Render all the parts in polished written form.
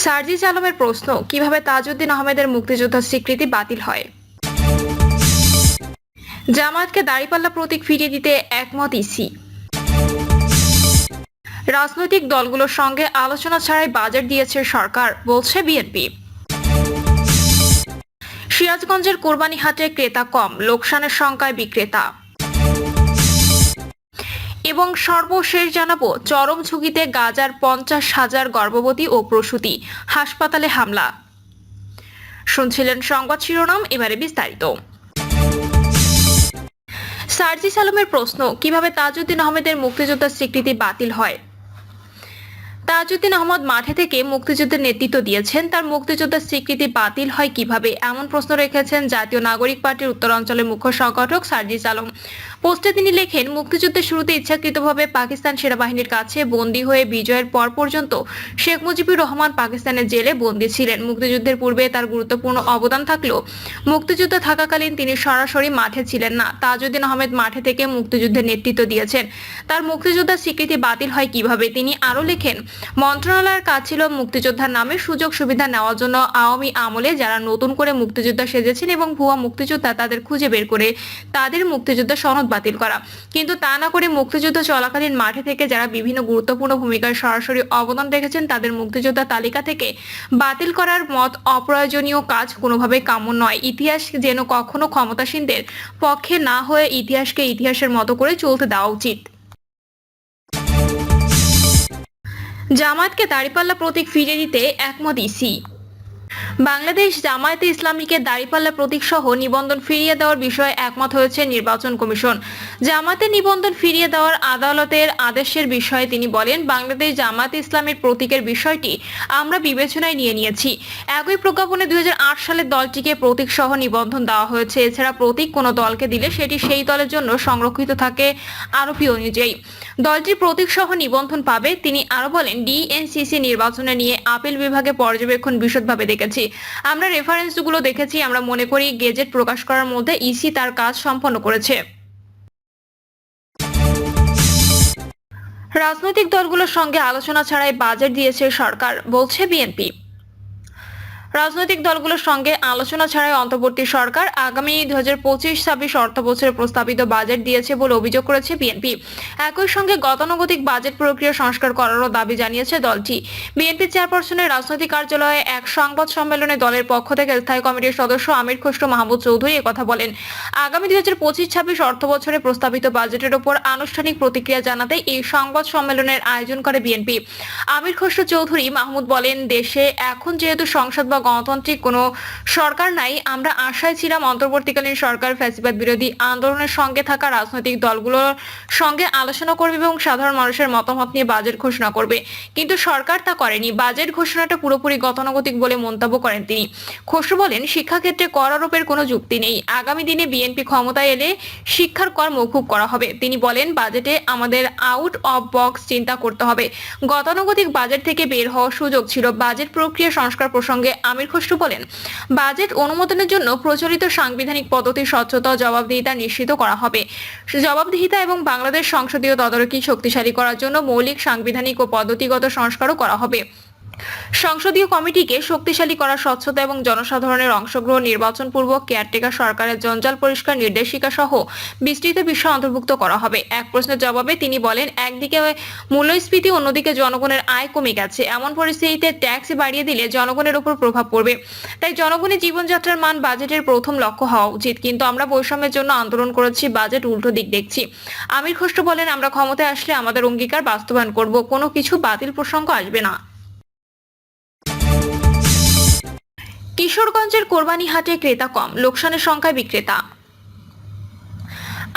সার্জিস আলমের প্রশ্ন, কিভাবে তাজউদ্দিন আহমেদের মুক্তিযোদ্ধার স্বীকৃতি বাতিল হয়। জামায়াতকে দাঁড়িপাল্লা প্রতীক ফিরিয়ে দিতে একমত ইসি। রাজনৈতিক দলগুলোর সঙ্গে আলোচনা ছাড়াই বাজেট দিয়েছে সরকার, বলছে বিএনপি। সিরাজগঞ্জের কোরবানি হাটে ক্রেতা কম, লোকসানের শঙ্কায় বিক্রেতা। এবং সর্বশেষ জানাবো, চরম ঝুঁকিতে গাজার 50,000 গর্ভবতী ও প্রসূতি, হাসপাতালে হামলা। শুনছিলেন সংবাদ শিরোনাম, এবারে বিস্তারিত। সার্জিস আলমের প্রশ্ন, কিভাবে তাজউদ্দিন আহমেদের মুক্তিযোদ্ধার স্বীকৃতি বাতিল হয়। তাজউদ্দিন আহমদ মাঠে থেকে মুক্তিযুদ্ধের নেতৃত্ব দিয়েছেন, তার মুক্তিযোদ্ধার স্বীকৃতি বাতিল হয় কিভাবে, এমন প্রশ্ন রেখেছেন জাতীয় নাগরিক পার্টির উত্তরাঞ্চলের মুখ্য সংগঠক সার্জিস আলম। পোস্টে তিনি লেখেন, মুক্তিযুদ্ধের শুরুতে ইচ্ছাকৃতভাবে পাকিস্তান সেনাবাহিনীর কাছে বন্দী হয়ে বিজয়ের পর পর্যন্ত শেখ মুজিবুর রহমান পাকিস্তানের জেলে বন্দী ছিলেন। মুক্তিযুদ্ধের পূর্বে তার গুরুত্বপূর্ণ অবদান থাকলেও মুক্তিযুদ্ধ থাকাকালীন তিনি সরাসরি মাঠে ছিলেন না। তাজউদ্দিন আহমেদ মাঠে থেকে মুক্তিযুদ্ধের নেতৃত্ব দিয়েছেন, তার মুক্তিযোদ্ধার স্বীকৃতি বাতিল হয় কিভাবে। তিনি আরো লেখেন, মন্ত্রণালয়ের কাজ ছিল মুক্তিযোদ্ধার নামে সুযোগ সুবিধা নেওয়ার জন্য আওয়ামী আমলে যারা নতুন করে মুক্তিযোদ্ধা সেজেছেন এবং ভুয়া মুক্তিযোদ্ধা তাদের খুঁজে বের করে তাদের মুক্তিযোদ্ধা সনদ বাতিল করা। কিন্তু তা না করে মুক্তিযুদ্ধ চলাকালীন মাঠে থেকে যারা বিভিন্ন গুরুত্বপূর্ণ ভূমিকায় সরাসরি অবদান রেখেছেন তাদের মুক্তিযোদ্ধা তালিকা থেকে বাতিল করার মত অপ্রয়োজনীয় কাজ কোনোভাবেই কাম্য নয়। ইতিহাস যেন কখনো ক্ষমতাসীনদের পক্ষে না হয়ে ইতিহাসকে ইতিহাসের মতো করে চলতে দেওয়া উচিত। জামায়াতকে দাঁড়িপাল্লা প্রতীক ফিরিয়ে দিতে একমত ইসি। বাংলাদেশ জামায়াতে ইসলামীকে দাঁড়িপাল্লা প্রতীক সহ নিবন্ধন ফিরিয়ে দেওয়ার বিষয়ে একমত হয়েছে নির্বাচন কমিশন। জামায়াতের নিবন্ধন ফিরিয়ে দেওয়ার আদালতের আদেশের বিষয়ে তিনি বলেন, বাংলাদেশ জামায়াতে ইসলামের প্রতীকের বিষয়টি আমরা বিবেচনায় নিয়েছি। একই প্রজ্ঞাপনে 2008 সালে দলটিকে প্রতীক সহ নিবন্ধন দেওয়া হয়েছে। এছাড়া প্রতীক কোনো দলকে দিলে সেটি সেই দলের জন্য সংরক্ষিত থাকে আরোপি অনুযায়ী। দলটি প্রতীক সহ নিবন্ধন পাবে। তিনি আরো বলেন, ডিএনসিসি নির্বাচনে নিয়ে আপিল বিভাগে পর্যবেক্ষণ বিশদভাবে দেখেছি, আমরা রেফারেন্সগুলো দেখেছি। আমরা মনে করি গেজেট প্রকাশ করার মধ্যে ইসি তার কাজ সম্পন্ন করেছে। রাজনৈতিক দলগুলোর সঙ্গে আলোচনা ছাড়াই বাজেট দিয়েছে সরকার, বলছে বিএনপি। রাজনৈতিক দলগুলোর সঙ্গে আলোচনা ছাড়াই অন্তর্বর্তী সরকার আগামী 2025-26 অর্থ বছরের প্রস্তাবিত বাজেট দিয়েছে বলে অভিযোগ করেছে বিএনপি। একই সঙ্গে গতানুগতিক বাজেট প্রক্রিয়া সংস্কার করারও দাবি জানিয়েছে দলটি। বিএনপি চেয়ারপারসনের রাজনৈতিক কার্যালয়ে এক সংবাদ সম্মেলনে দলের পক্ষ থেকে স্থায়ী কমিটির সদস্য আমির খসরু মাহমুদ চৌধুরী একথা বলেন। আগামী 2025-26 অর্থ বছরের প্রস্তাবিত বাজেটের উপর আনুষ্ঠানিক প্রতিক্রিয়া জানাতে এই সংবাদ সম্মেলনের আয়োজন করে বিএনপি। আমির খসরু চৌধুরী মাহমুদ বলেন, দেশে এখন যেহেতু সংসদ বা গণতান্ত্রিক কোনো সরকার নাই, আমরা আশায় ছিলাম অন্তর্বর্তীকালীন সরকার ফ্যাসিবাদ বিরোধী আন্দোলনের সঙ্গে থাকা রাজনৈতিক দলগুলোর সঙ্গে আলোচনা করবে এবং সাধারণ মানুষের মতামত নিয়ে বাজেট ঘোষণা করবে, কিন্তু সরকার তা করেনি। বাজেট ঘোষণাটা পুরোপুরি গতানুগতিক বলে মন্তব্য করেন তিনি। খসরু বলেন, শিক্ষাক্ষেত্রে কর আরোপের কোনো যুক্তি নেই। আগামী দিনে বিএনপি ক্ষমতায় এলে শিক্ষার কর মওকুফ করা হবে। তিনি বলেন, বাজেটে আমাদের আউট অফ বক্স চিন্তা করতে হবে। গতানুগতিক বাজেট থেকে বের হওয়ার সুযোগ ছিল। বাজেট প্রক্রিয়া সংস্কার প্রসঙ্গে আমির খসরু বলেন, বাজেট অনুমোদনের জন্য প্রচলিত সাংবিধানিক পদ্ধতির স্বচ্ছতা ও জবাবদিহিতা নিশ্চিত করা হবে। জবাবদিহিতা এবং বাংলাদেশ সংসদীয় তদারকি শক্তিশালী করার জন্য মৌলিক সাংবিধানিক ও পদ্ধতিগত সংস্কারও করা হবে। সংসদীয় কমিটিকে শক্তিশালী করা, স্বচ্ছতা এবং জনসাধারণের অংশগ্রহণ, নির্বাচন পূর্ব কেয়ারটেকার সরকারের জঞ্জাল পরিষ্কার নির্দেশিকা সহ বিস্তৃত বিষয় অন্তর্ভুক্ত করা হবে। এক প্রশ্নের জবাবে তিনি বলেন, একদিকে মূল্যস্ফীতি, অন্যদিকে জনগণের আয় কমে গেছে। এমন পরিস্থিতিতে ট্যাক্স বাড়িয়ে দিলে জনগণের উপর প্রভাব পড়বে। তাই জনগণের জীবনযাত্রার মান বাজেটের প্রথম লক্ষ্য হওয়া উচিত। কিন্তু আমরা বৈষম্যের জন্য আন্দোলন করেছি, বাজেট উল্টো দিক দেখছি। আমির খসরু বলেন, আমরা ক্ষমতায় আসলে আমাদের অঙ্গীকার বাস্তবায়ন করব, কোনো কিছু বাতিল প্রসঙ্গ আসবে না। কিশোরগঞ্জের কোরবানি হাটে ক্রেতা কম, লোকসানের সংখ্যায় বিক্রেতা।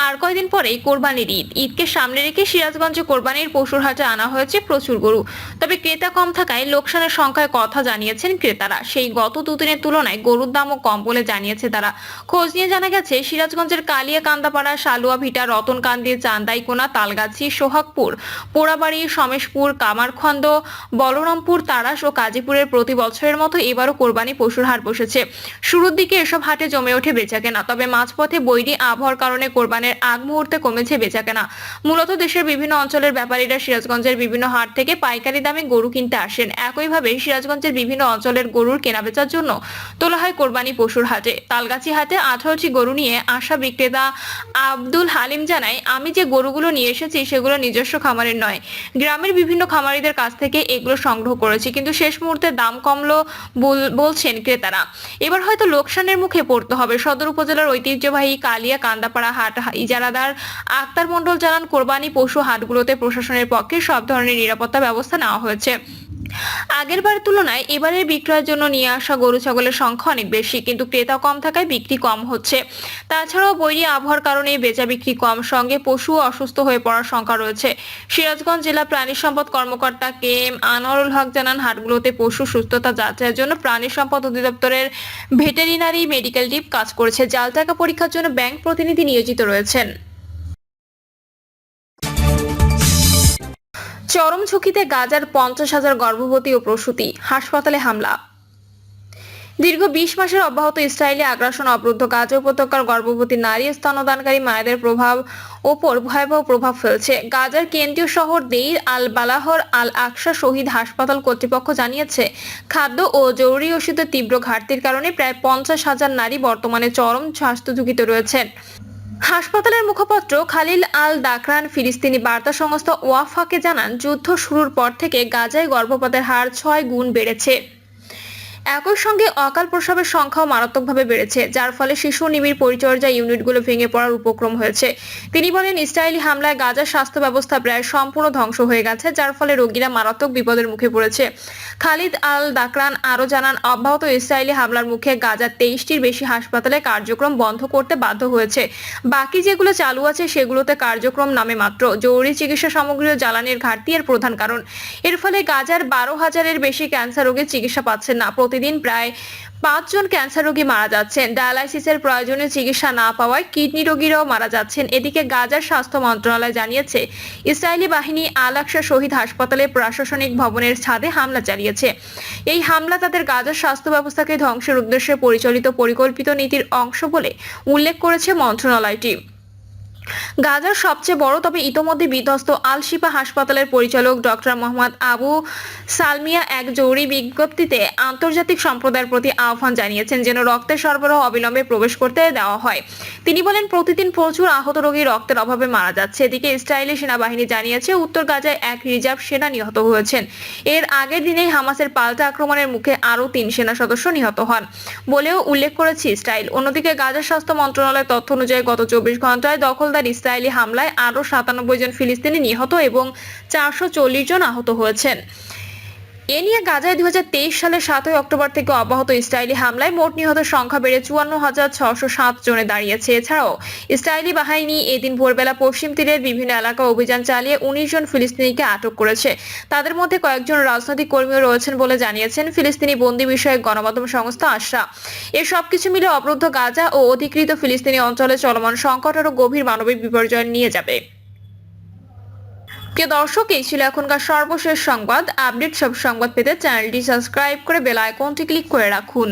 আর কয়েকদিন পরেই কোরবানির ঈদ। ঈদকে সামনে রেখে সিরাজগঞ্জে কোরবানির পশুর হাটে আনা হয়েছে প্রচুর গরু। তবে ক্রেতা কম থাকায় লোকসানের সংখ্যায় কথা জানিয়েছেন ক্রেতারা। সেই গত দুদিনের তুলনায় গরুর দামও কম বলে জানিয়েছে তারা। খোঁজ নিয়ে জানা গেছে, সিরাজগঞ্জের কালিয়া কান্দাপাড়া, সালুয়া ভিটা, রতনকান্দি, চান্দাইকোনা, তালগাছি, সোহাগপুর, পোড়াবাড়ি, সমেশপুর, কামারখন্দ, বলরামপুর, তারাস ও কাজীপুরের প্রতি বছরের মতো এবারও কোরবানি পশুর হাট বসেছে। শুরুর দিকে এসব হাটে জমে ওঠে বেচাকেনা। তবে মাঝপথে বৈরী আবহাওয়ার কারণে কোরবানি রমজানের আগ মুহূর্তে কমেছে বেচাকেনা। মূলত দেশের বিভিন্ন অঞ্চলের ব্যাপারীরা সিরাজগঞ্জের বিভিন্ন হাট থেকে পাইকারি দামে গরু কিনতে আসেন। একইভাবে সিরাজগঞ্জের বিভিন্ন অঞ্চলের গরুর কেনাবেচার জন্য তোলা হয় কোরবানি পশুর হাটে। তালগাছি হাটে 18টি গরু নিয়ে আসা বিক্রেতা আব্দুল হালিম জানায়, আমি যে গরুগুলো নিয়ে এসেছি সেগুলো নিজস্ব খামারের নয়, গ্রামের বিভিন্ন খামারিদের কাছ থেকে এগুলো সংগ্রহ করেছি, কিন্তু শেষ মুহূর্তে দাম কমলো বলছেন ক্রেতারা। এবার হয়তো লোকসানের মুখে পড়তে হবে। সদর উপজেলার ঐতিহ্যবাহী কালিয়া কান্দাপাড়া হাট ইজারাদার আক্তার মণ্ডল জানান, কোরবানি পশু হাটগুলোতে প্রশাসনের পক্ষে সব ধরনের নিরাপত্তা ব্যবস্থা নেওয়া হয়েছে। আগের বারের তুলনায় এবারের বিক্রয়ের জন্য নিয়ে আসা গরু ছাগলের সংখ্যা অনেক বেশি, কিন্তু ক্রেতা কম থাকায় বিক্রি কম হচ্ছে। তাছাড়াও বৈরী আবহাওয়ার কারণে বেচা বিক্রি কম, সঙ্গে পশু অসুস্থ হয়ে পড়ার শঙ্কা রয়েছে। সিরাজগঞ্জ জেলা প্রাণী সম্পদ কর্মকর্তা কে এম আনোয়ারুল হক জানান, হাটগুলোতে পশু সুস্থতা যাচাইয়ের জন্য প্রাণী সম্পদ অধিদপ্তরের ভেটেরিনারি মেডিকেল টিম কাজ করছে। জাল টাকা পরীক্ষার জন্য ব্যাংক প্রতিনিধি নিয়োজিত রয়েছেন। চরম ঝুঁকিতে গাজার 50,000 গর্ভবতী ও প্রসূতি, হাসপাতালে হামলা। দীর্ঘ 20 মাসের অব্যাহত ইসরায়েলি আগ্রাসন অবরুদ্ধ গাজা উপত্যকার গর্ভবতী নারী স্তন্যদানকারী মায়েদের ওপর ভয়াবহ প্রভাব ফেলছে। গাজার কেন্দ্রীয় শহর দেইর আল বালাহর আল আকসা শহীদ হাসপাতাল কর্তৃপক্ষ জানিয়েছে, খাদ্য ও জরুরি ওষুধের তীব্র ঘাটতির কারণে প্রায় 50,000 নারী বর্তমানে চরম স্বাস্থ্য ঝুঁকিতে রয়েছেন। হাসপাতালের মুখপাত্র খালিল আল দাকরান ফিলিস্তিনি বার্তা সংস্থা ওয়াফাকে জানান, যুদ্ধ শুরুর পর থেকে গাজায় গর্ভপাতের হার 6 গুণ বেড়েছে। একই সঙ্গে অকাল প্রসবের সংখ্যাও মারাত্মকভাবে বেড়েছে, যার ফলে শিশু নিবিড় পরিচর্যা ইউনিটগুলো ভেঙে পড়ার উপক্রম হয়েছে। তিনি বলেন, ইসরায়েলি হামলায় গাজার স্বাস্থ্য ব্যবস্থা প্রায় সম্পূর্ণ ধ্বংস হয়ে গেছে, যার ফলে রোগীরা মারাত্মক বিপদের মুখে পড়েছে। খালিদ আল দাকরান আরও জানান, অব্যাহত ইসরায়েলি হামলার মুখে গাজার 23টির বেশি হাসপাতালে কার্যক্রম বন্ধ করতে বাধ্য হয়েছে। বাকি যেগুলো চালু আছে সেগুলোতে কার্যক্রম নামে মাত্র। জরুরি চিকিৎসা সামগ্রী ও জ্বালানির ঘাটতি এর প্রধান কারণ। এর ফলে গাজার 12,000-এর বেশি ক্যান্সার রোগীর চিকিৎসা পাচ্ছেন না। প্রতিদিন প্রায় 5 জন ক্যান্সার রোগী মারা যাচ্ছেন। ডায়ালাইসিসের প্রয়োজনীয় চিকিৎসা না পাওয়ায় কিডনি রোগীরাও মারা যাচ্ছেন। এদিকে গাজার স্বাস্থ্য মন্ত্রণালয় জানিয়েছে, ইসরায়েলি বাহিনী আল আকসা শহীদ হাসপাতালে প্রশাসনিক ভবনের ছাদে হামলা চালিয়েছে। এই হামলা তাদের গাজার স্বাস্থ্য ব্যবস্থাকে ধ্বংসের উদ্দেশ্যে পরিচালিত পরিকল্পিত নীতির অংশ বলে উল্লেখ করেছে মন্ত্রণালয়টি। গাজার সবচেয়ে বড় তবে ইতোমধ্যে বিধ্বস্ত আল শিফা হাসপাতালের পরিচালক ডক্টর মোহাম্মদ আবু সালমিয়া এক জরুরি বিজ্ঞপ্তিতে আন্তর্জাতিক সম্প্রদায়ের প্রতি আহ্বান জানিয়েছেন, যেন রক্তের সরবরাহ অবিলম্বে প্রবেশ করতে দেওয়া হয়। তিনি বলেন, প্রতিদিন প্রচুর আহত রোগী রক্তের অভাবে মারা যাচ্ছে। এদিকে ইসরায়েলি সেনাবাহিনী জানিয়েছে, উত্তর গাজায় এক রিজার্ভ সেনা নিহত হয়েছেন। এর আগের দিনেই হামাসের পাল্টা আক্রমণের মুখে আরও 3 সেনা সদস্য নিহত হন বলেও উল্লেখ করেছে ইসরায়েল। অন্যদিকে গাজার স্বাস্থ্য মন্ত্রণালয়ের তথ্য অনুযায়ী গত 24 ঘন্টায় দখলদার ইসরায়েলি হামলায় আরও 97 জন ফিলিস্তিনি নিহত এবং 440 জন আহত হয়েছেন। এ নিয়ে গাজায় 2023 সালের 7 অক্টোবর থেকে অব্যাহত ইসরায়েলি হামলায় মোট নিহতের সংখ্যা বেড়ে 54,607 জনে দাঁড়িয়েছে। এছাড়াও ইসরায়েলি বাহিনী এদিন ভোরবেলা পশ্চিম তীরের বিভিন্ন এলাকা অভিযান চালিয়ে 19 জন ফিলিস্তিনিকে আটক করেছে। তাদের মধ্যে কয়েকজন রাজনৈতিক কর্মীও রয়েছেন বলে জানিয়েছেন ফিলিস্তিনি বন্দী বিষয়ক গণমাধ্যম সংস্থা আশরা। এর সবকিছু মিলে অবরুদ্ধ গাজা ও অধিকৃত ফিলিস্তিনি অঞ্চলে চলমান সংকট আরও গভীর মানবিক বিপর্যয় নিয়ে যাবে। প্রিয় দর্শক, এই ছিল এখনকার সর্বশেষ সংবাদ। আপডেট সব সংবাদ পেতে চ্যানেলটি সাবস্ক্রাইব করে বেল আইকনটি ক্লিক করে রাখুন।